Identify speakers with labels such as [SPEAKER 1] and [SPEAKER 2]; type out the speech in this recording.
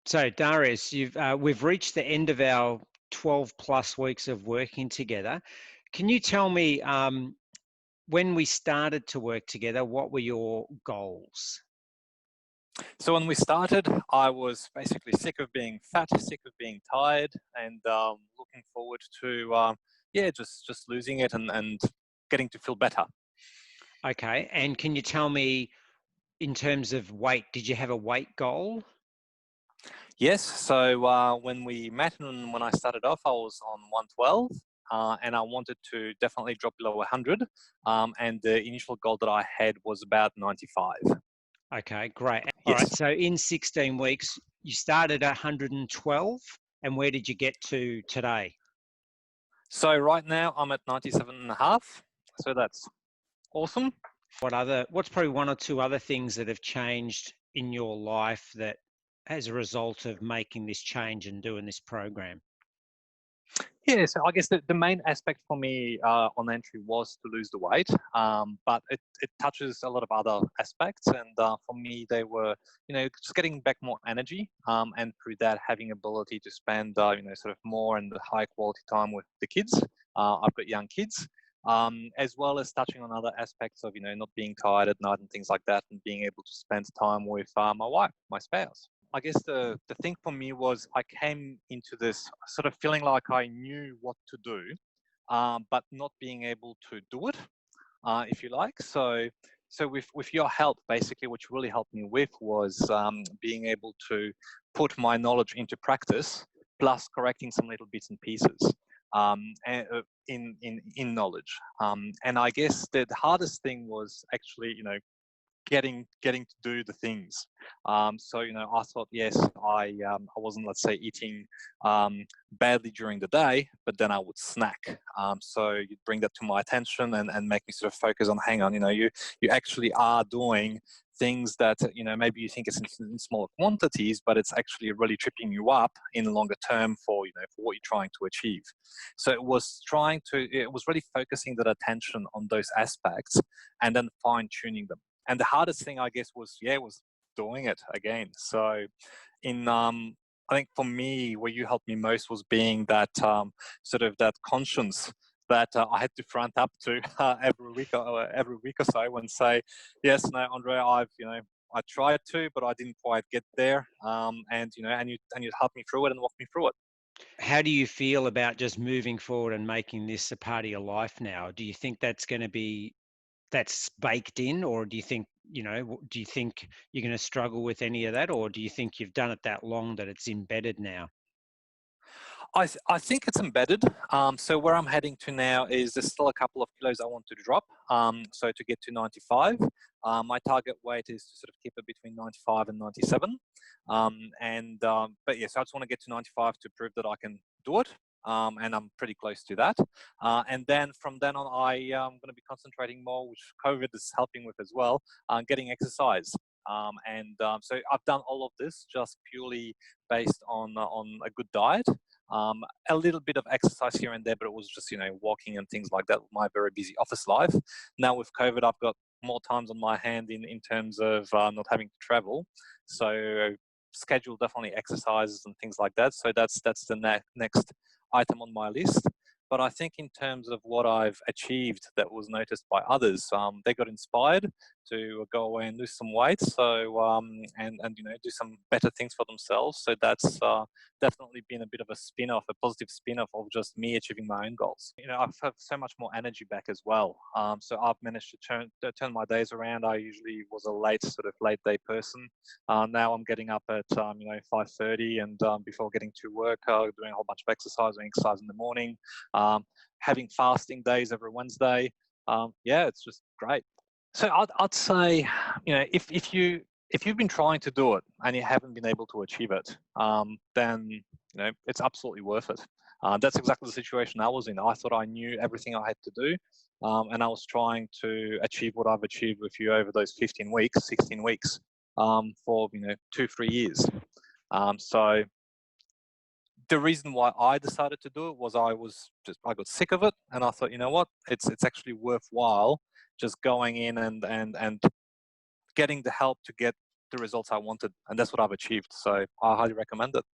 [SPEAKER 1] So, Darius, we've reached the end of our 12 plus weeks of working together. Can you tell me, when we started to work together, what were your goals?
[SPEAKER 2] So when we started, I was basically sick of being fat, sick of being tired, and looking forward to just losing it and getting to feel better.
[SPEAKER 1] Okay. And can you tell me, in terms of weight, did you have a weight goal?
[SPEAKER 2] Yes. So when we met and when I started off, I was on 112. And I wanted to definitely drop below 100. And the initial goal that I had was about 95.
[SPEAKER 1] Okay, great. All right.
[SPEAKER 2] Yes.
[SPEAKER 1] So in 16 weeks, you started at 112. And where did you get to today?
[SPEAKER 2] So right now I'm at 97.5. So that's awesome.
[SPEAKER 1] What's probably one or two other things that have changed in your life that as a result of making this change and doing this program?
[SPEAKER 2] Yeah, so I guess the main aspect for me on entry was to lose the weight, but it touches a lot of other aspects. And for me, they were, just getting back more energy, and through that, having ability to spend, sort of more and the high quality time with the kids. I've got young kids, as well as touching on other aspects of, not being tired at night and things like that, and being able to spend time with my wife, my spouse. I guess the thing for me was I came into this sort of feeling like I knew what to do, but not being able to do it, if you like. So with your help, basically, what you really helped me with was being able to put my knowledge into practice, plus correcting some little bits and pieces in knowledge. And I guess the hardest thing was actually, getting to do the things. So I thought, yes, I wasn't, let's say, eating badly during the day, but then I would snack. So you'd bring that to my attention and make me sort of focus on, hang on, you actually are doing things that maybe you think it's in smaller quantities, but it's actually really tripping you up in the longer term for for what you're trying to achieve. So it was really focusing that attention on those aspects and then fine tuning them. And the hardest thing, I guess, was doing it again. So I think for me, where you helped me most was being that sort of that conscience that I had to front up to every week or so and say, yes, no, Andre, I tried to, but I didn't quite get there. And you helped me through it and walk me through it.
[SPEAKER 1] How do you feel about just moving forward and making this a part of your life now? Do you think that's baked in, or do you think, do you think you're going to struggle with any of that, or do you think you've done it that long that it's embedded now?
[SPEAKER 2] I think it's embedded. So where I'm heading to now is there's still a couple of kilos I want to drop. So to get to 95, my target weight is to sort of keep it between 95 and 97. But yes, I just want to get to 95 to prove that I can do it. And I'm pretty close to that. And then from then on, I am going to be concentrating more, which COVID is helping with as well, on getting exercise. So I've done all of this just purely based on a good diet. A little bit of exercise here and there, but it was just, walking and things like that with my very busy office life. Now with COVID, I've got more times on my hand in terms of not having to travel. So schedule definitely exercises and things like that. So that's the next item on my list. But I think in terms of what I've achieved that was noticed by others, they got inspired to go away and lose some weight. So and do some better things for themselves. So that's definitely been a bit of a spin-off, a positive spin-off of just me achieving my own goals. I've had so much more energy back as well. So I've managed to turn my days around. I usually was a late day person. Now I'm getting up at 5:30 and before getting to work, doing a whole bunch of exercise in the morning. Having fasting days every Wednesday. It's just great. So I'd say, if you've been trying to do it and you haven't been able to achieve it, then it's absolutely worth it. That's exactly the situation I was in. I thought I knew everything I had to do, and I was trying to achieve what I've achieved with you over those 16 weeks, for 2-3 years. So the reason why I decided to do it was I got sick of it, and I thought, you know what, it's actually worthwhile just going in and getting the help to get the results I wanted, and that's what I've achieved. So I highly recommend it.